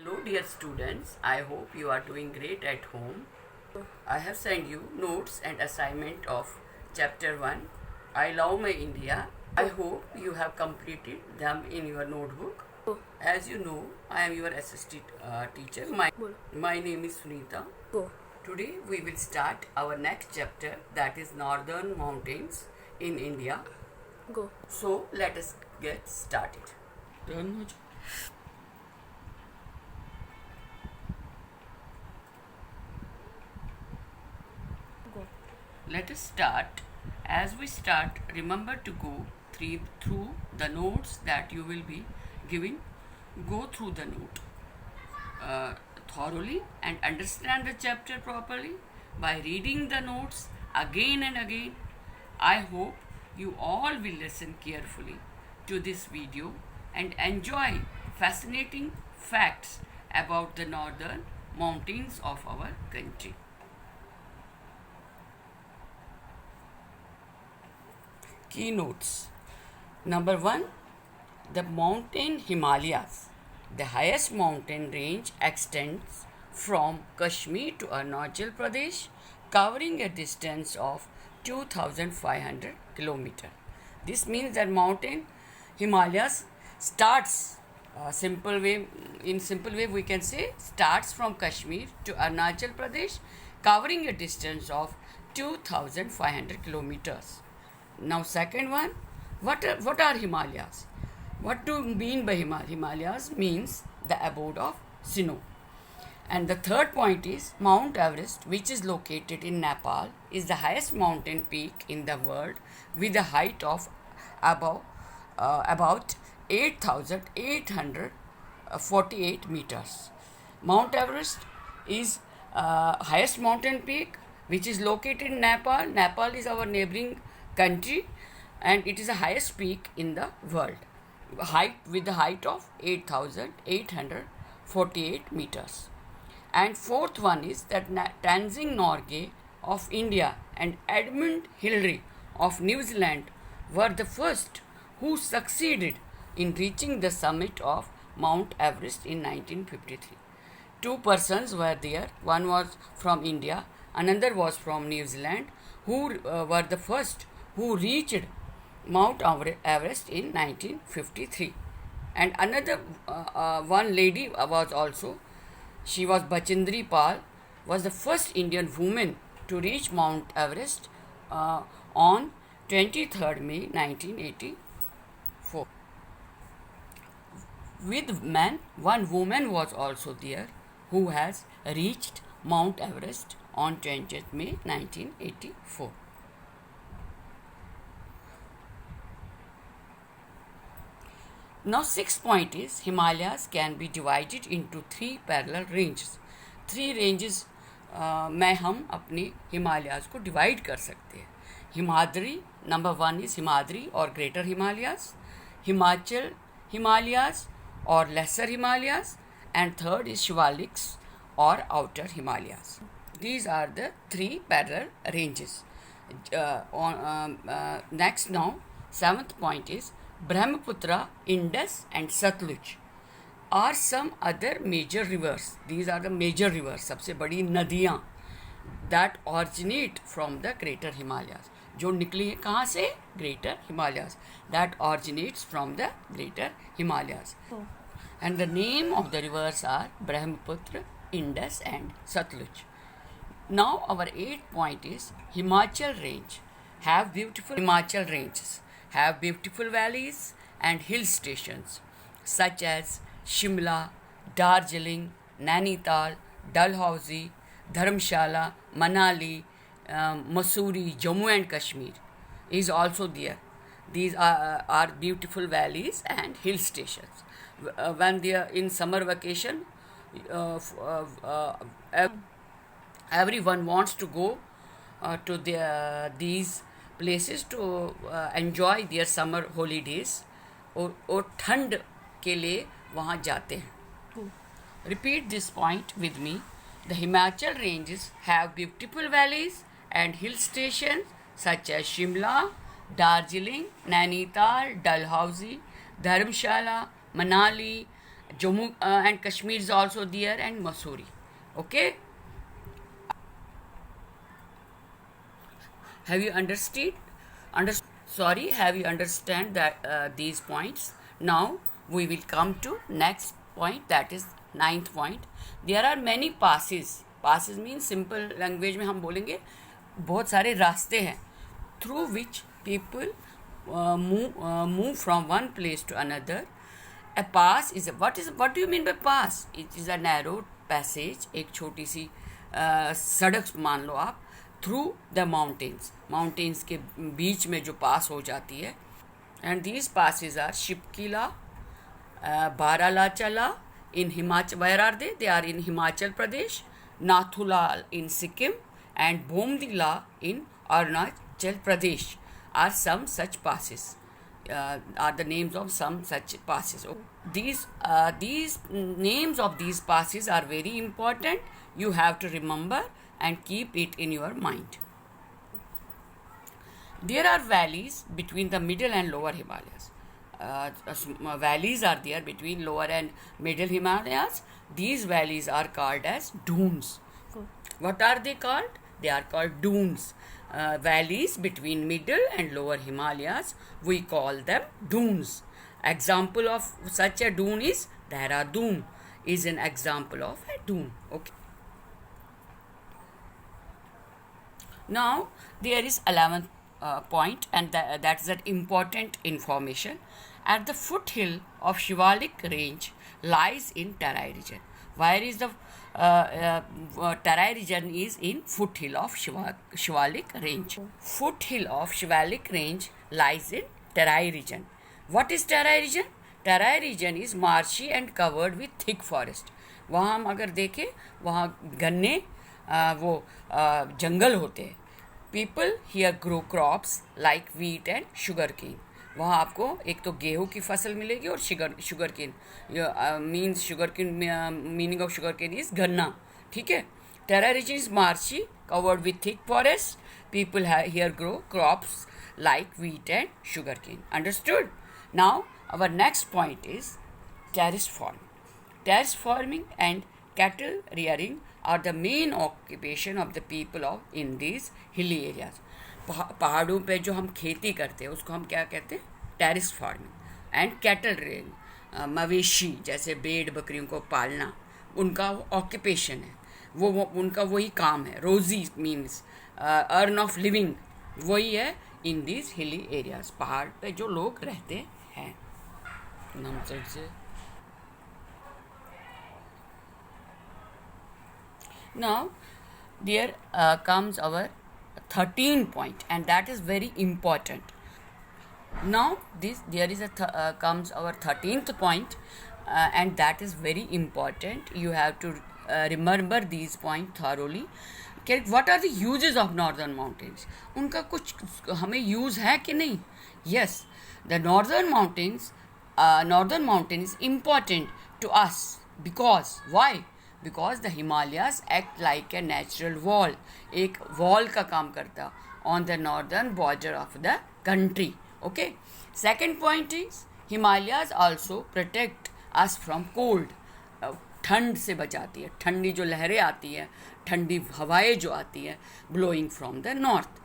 Hello dear students, I hope you are doing great at home. I have sent you notes and assignment of chapter 1, I Love My India. I hope you have completed them in your notebook. As you know, I am your assistant teacher. My name is Sunita. Today we will start our next chapter, that is Northern Mountains in India. So let us get started. Let us start. As we start, remember to go through the notes that you will be given. Go through the note thoroughly and understand the chapter properly by reading the notes again and again. I hope you all will listen carefully to this video and enjoy fascinating facts about the northern mountains of our country. Keynotes. Number 1, the mountain Himalayas. The highest mountain range extends from Kashmir to Arunachal Pradesh, covering a distance of 2,500 kilometers. This means that mountain Himalayas starts simple way we can say starts from Kashmir to Arunachal Pradesh, covering a distance of 2,500 kilometers. Now second one, what are Himalayas? What do you mean by Himalayas? Himalayas means the abode of snow. And the third point is Mount Everest, which is located in Nepal, is the highest mountain peak in the world with a height of about 8,848 meters. Mount Everest is highest mountain peak which is located in Nepal. Nepal is our neighboring country and it is the highest peak in the world, with the height of 8,848 meters. And fourth one is that Tenzing Norgay of India and Edmund Hillary of New Zealand were the first who succeeded in reaching the summit of Mount Everest in 1953. Two persons were there, one was from India, another was from New Zealand, who were the first who reached Mount Everest in 1953. And another one lady was also, she was Bachindri Pal, was the first Indian woman to reach Mount Everest on 23rd May 1984. With men, one woman was also there who has reached Mount Everest on 20th May 1984. Now sixth point is Himalayas can be divided into three parallel ranges. Three ranges में हम अपने हिमालयाज को divide कर सकते हैं. Himadri, number 1 is Himadri और greater Himalayas, Himachal Himalayas और lesser Himalayas, and third is Shivaliks or outer Himalayas. These are the three parallel ranges. Next now, seventh point is Brahmaputra, Indus and Satluj are some other major rivers. These are the major rivers, सबसे बड़ी नदियाँ that originate from the greater Himalayas. जो निकली है कहाँ से? Greater Himalayas. That originates from the greater Himalayas. And the name of the rivers are Brahmaputra, Indus and Satluj. Now our eighth point is Himachal ranges have beautiful valleys and hill stations such as Shimla, Darjeeling, Nainital, Dalhousie, Dharamshala, Manali, Mussoorie, Jammu and Kashmir is also there. These are beautiful valleys and hill stations. When they are in summer vacation, everyone wants to go to these places to enjoy their summer holidays और ठंड के लिए वहाँ जाते हैं. Repeat this point with me. The Himachal ranges have beautiful valleys and hill stations such as Shimla, Darjeeling, Nainital, Dalhousie, Dharamshala, Manali, Jammu and Kashmir is also there, and Missouri. Okay, have you understood? Sorry, have you understand that these points? Now we will come to next point, that is ninth point. There are many passes. Passes means simple language में हम बोलेंगे बहुत सारे रास्ते हैं through which people move from one place to another. A pass is what do you mean by pass? It is a narrow passage, एक छोटी सी सड़क मान लो आप, थ्रू द माउंटेन्स के बीच में जो पास हो जाती है. And these passes are Shipkila, Baralachala in Himachal. Where are they are in Himachal Pradesh. Nathula in Sikkim and Bomdila in Arunachal Pradesh are some such passes. Are the names of some such passes. These names of these passes are very important. You have to remember and keep it in your mind. There are valleys between the middle and lower Himalayas. Valleys are there between lower and middle Himalayas. These valleys are called as dunes. What are they called? They are called dunes. Valleys between middle and lower Himalayas, we call them dunes. Example of such a dune is Dehradun is an example of a dune. Okay. Now there is 11th point, and that is an important information. At the foothill of Shivalik range lies in Tarai region. Where is the Tarai region is in foothill of Shivalik range. Foothill of Shivalik range lies in Tarai region. What is Tarai region? Tarai region is marshy and covered with thick forest. वहाँ हम अगर देखें वहाँ घने वो जंगल होते हैं. People here grow crops like wheat and sugarcane. वहाँ आपको एक तो गेहूँ की फसल मिलेगी और sugar cane means sugar cane meaning of sugar cane is ganna. ठीक है. Terai region is marshy covered with thick forest. People here grow crops like wheat and sugarcane. Understood? Now our next point is terrace farming. Terrace farming and cattle rearing are the main occupation of the people of in these hilly areas. पहाड़ों पे जो हम खेती करते हैं उसको हम क्या कहते हैं? Terrace farming. And cattle rearing, मवेशी जैसे भेड़ बकरियों को पालना, उनका ऑक्यूपेशन है, वो उनका वही काम है. रोजी मीन्स अर्न ऑफ लिविंग, वही है इन दीज हिली एरियाज. पहाड़ पे जो लोग रहते हैं. नमस्ते से now there comes our 13th point, and that is very important. Now there is comes our 13th point, and that is very important. You have to remember these points thoroughly. What are the uses of northern mountains? उनका कुछ हमें use है कि नहीं? Yes, the northern mountain is important to us. Because why? Because the Himalayas act like a natural wall. एक wall का काम करता on the northern border of the country. Okay. Second point is Himalayas also protect us from cold. ठंड से बचाती है. ठंडी जो लहरें आती हैं, ठंडी हवाएं जो आती हैं, blowing from the north.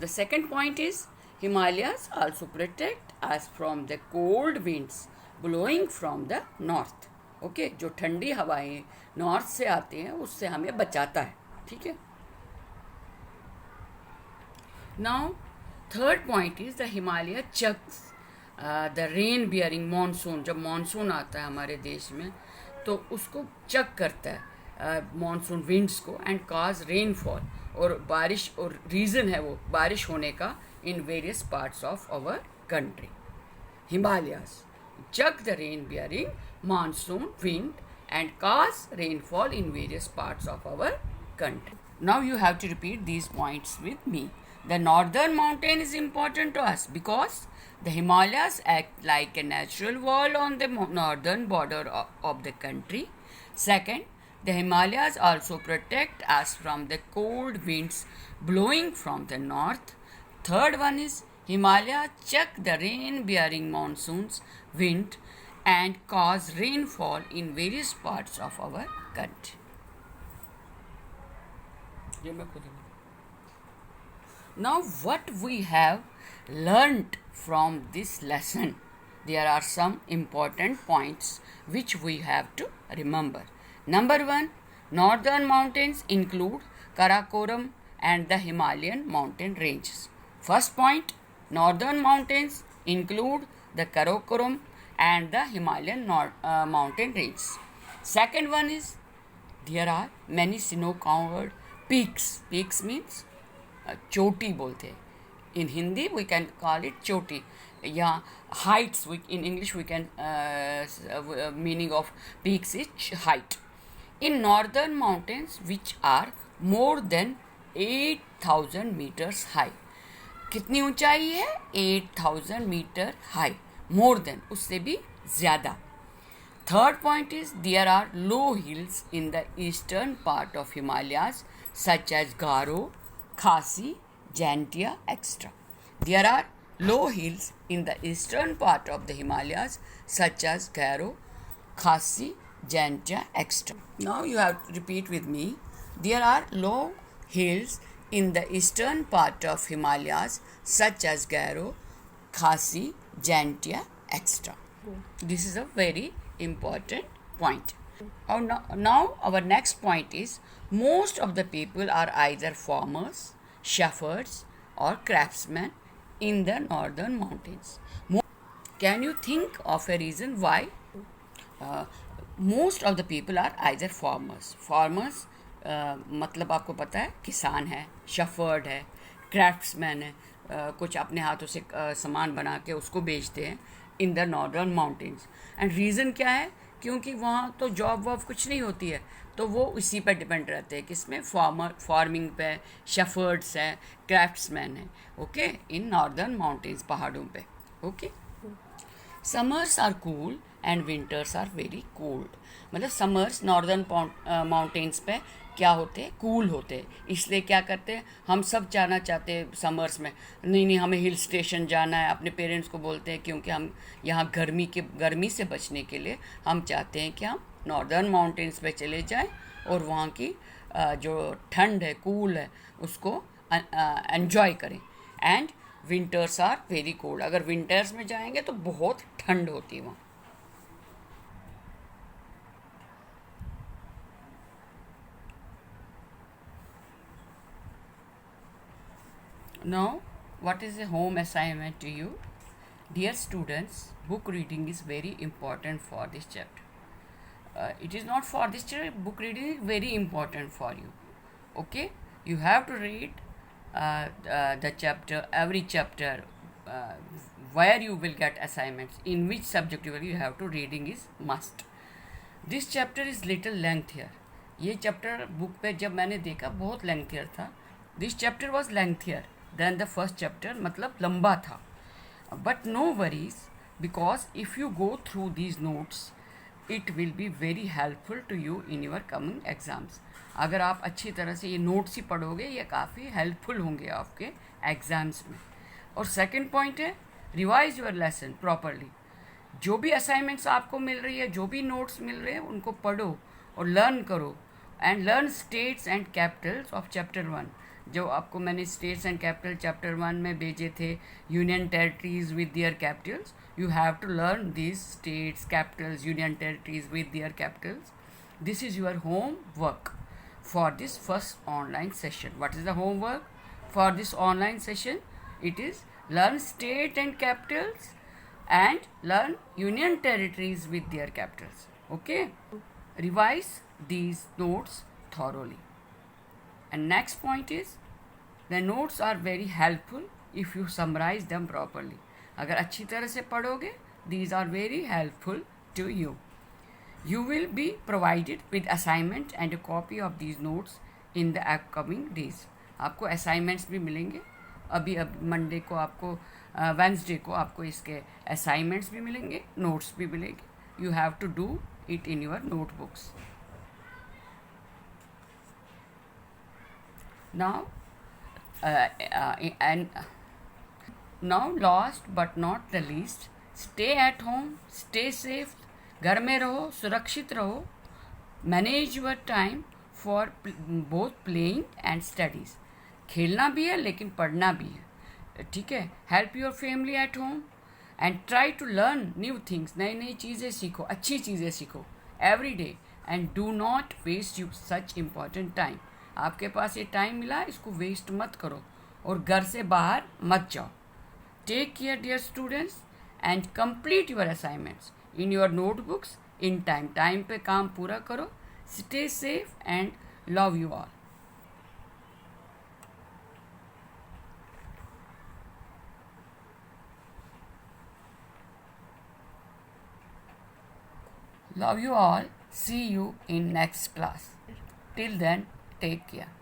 The second point is Himalayas also protect us from the cold winds blowing from the north. Okay, जो ठंडी हवाएं नॉर्थ से आती हैं उससे हमें बचाता है. ठीक है. Now third point is the Himalaya chucks the rain bearing monsoon. जब मानसून आता है हमारे देश में तो उसको चक करता है मानसून विंड्स को एंड काज रेनफॉल, और बारिश, और रीज़न है वो बारिश होने का in various parts of our country. Himalayas chuck the rain bearing monsoon wind and cause rainfall in various parts of our country. Now you have to repeat these points with me. The northern mountain is important to us because the Himalayas act like a natural wall on the northern border of the country. Second, the Himalayas also protect us from the cold winds blowing from the north. Third one is Himalaya check the rain-bearing monsoons, wind, and cause rainfall in various parts of our country. Now, what we have learnt from this lesson, there are some important points which we have to remember. Number one, northern mountains include Karakoram and the Himalayan mountain ranges. First point, northern mountains include the Karakoram and the Himalayan mountain ranges. Second one is there are many snow-covered peaks. Peaks means चोटी बोलते हैं. In Hindi we can call it choti. Yeah, heights. In English we can meaning of peaks is height. In northern mountains which are more than 8,000 meters high. कितनी ऊंचाई है? 8,000 metre high. More than, उससे भी ज़्यादा. Third point is there are low hills in the eastern part of Himalayas such as Garo, Khasi, Jaintia, etc. There are low hills in the eastern part of the Himalayas such as Garo, Khasi, Jaintia, etc. Now you have to repeat with me. There are low hills in the eastern part of Himalayas such as Garo, Khasi, Jaintia, etc. This is a very important point. Now our next point is most of the people are either farmers, shepherds or craftsmen in the northern mountains. Can you think of a reason why? Most of the people are either farmers. Farmers मतलब आपको पता है किसान है, shepherd है, craftsman है, कुछ अपने हाथों से सामान बना के उसको बेचते हैं in the northern mountains. And reason क्या है? क्योंकि वहाँ तो जॉब वॉब कुछ नहीं होती है, तो वो इसी पर डिपेंड रहते हैं. किसमें? फार्मिंग पे, शेफर्ड्स हैं, क्राफ्ट्समैन हैं. ओके, इन नॉर्दर्न माउंटेन्स, पहाड़ों पे. Okay. Summers are cool and winters are very cold. मतलब समर्स नॉर्दर्न माउंटेन्स पे क्या होते हैं? कूल होते हैं. इसलिए क्या करते हैं, हम सब जाना चाहते हैं समर्स में. नहीं, हमें हिल स्टेशन जाना है. अपने पेरेंट्स को बोलते हैं क्योंकि हम यहाँ गर्मी से बचने के लिए हम चाहते हैं कि हम नॉर्दर्न माउंटेन्स पे चले जाएं और वहाँ की जो ठंड है, कूल है, उसको एन्जॉय करें. And winters are very cold. अगर विंटर्स में जाएंगे तो बहुत ठंड होती है वहाँ. Now, what is a home assignment to you? Dear students, book reading is very important for this chapter. It is not for this chapter, book reading is very important for you. Okay? You have to read the chapter, every chapter, where you will get assignments, in which subject you have to reading is must. This chapter is little lengthier. ये chapter book पे जब मैंने देखा बहुत lengthier था. This chapter was lengthier than the first chapter, मतलब लंबा था. But no worries, because if you go through these notes it will be very helpful to you in your coming exams. अगर आप अच्छी तरह से ये नोट्स ही पढ़ोगे, ये काफ़ी हेल्पफुल होंगे आपके एग्ज़ाम्स में. और सेकेंड पॉइंट है, रिवाइज योर लेसन प्रॉपरली. जो भी असाइनमेंट्स आपको मिल रही है, जो भी नोट्स मिल रहे हैं, उनको पढ़ो और लर्न करो. And learn states and Capitals of chapter 1. जो आपको मैंने स्टेट्स एंड कैपिटल चैप्टर 1 में भेजे थे, union territories with their capitals. You have to learn this states, capitals, union territories with their capitals. This is your homework for this first online session. What is the homework for this online session? It is learn state and capitals and learn union territories with their capitals. Okay? Revise these notes thoroughly. And next point is, the notes are very helpful if you summarize them properly. अगर अच्छी तरह से पढ़ोगे, these are very helpful to you. You will be provided with assignment and a copy of these notes in the upcoming days. आपको assignments भी मिलेंगे. अभी Monday को आपको, वेंसडे को आपको इसके assignments भी मिलेंगे, notes भी मिलेंगे. You have to do it in your notebooks. Now, and now last but not the least, stay at home, stay safe, घर में रहो, सुरक्षित रहो, manage your time for both playing and studies, खेलना भी है लेकिन पढ़ना भी है, ठीक है। Help your family at home and try to learn new things, नई नई चीज़ें सीखो, अच्छी चीज़ें सीखो every day, and do not waste you such important time. आपके पास ये टाइम मिला, इसको वेस्ट मत करो और घर से बाहर मत जाओ। Take care dear students and complete your assignments in your notebooks in time, time पे काम पूरा करो। Stay safe and love you all. Love you all. See you in next class. Till then, take care.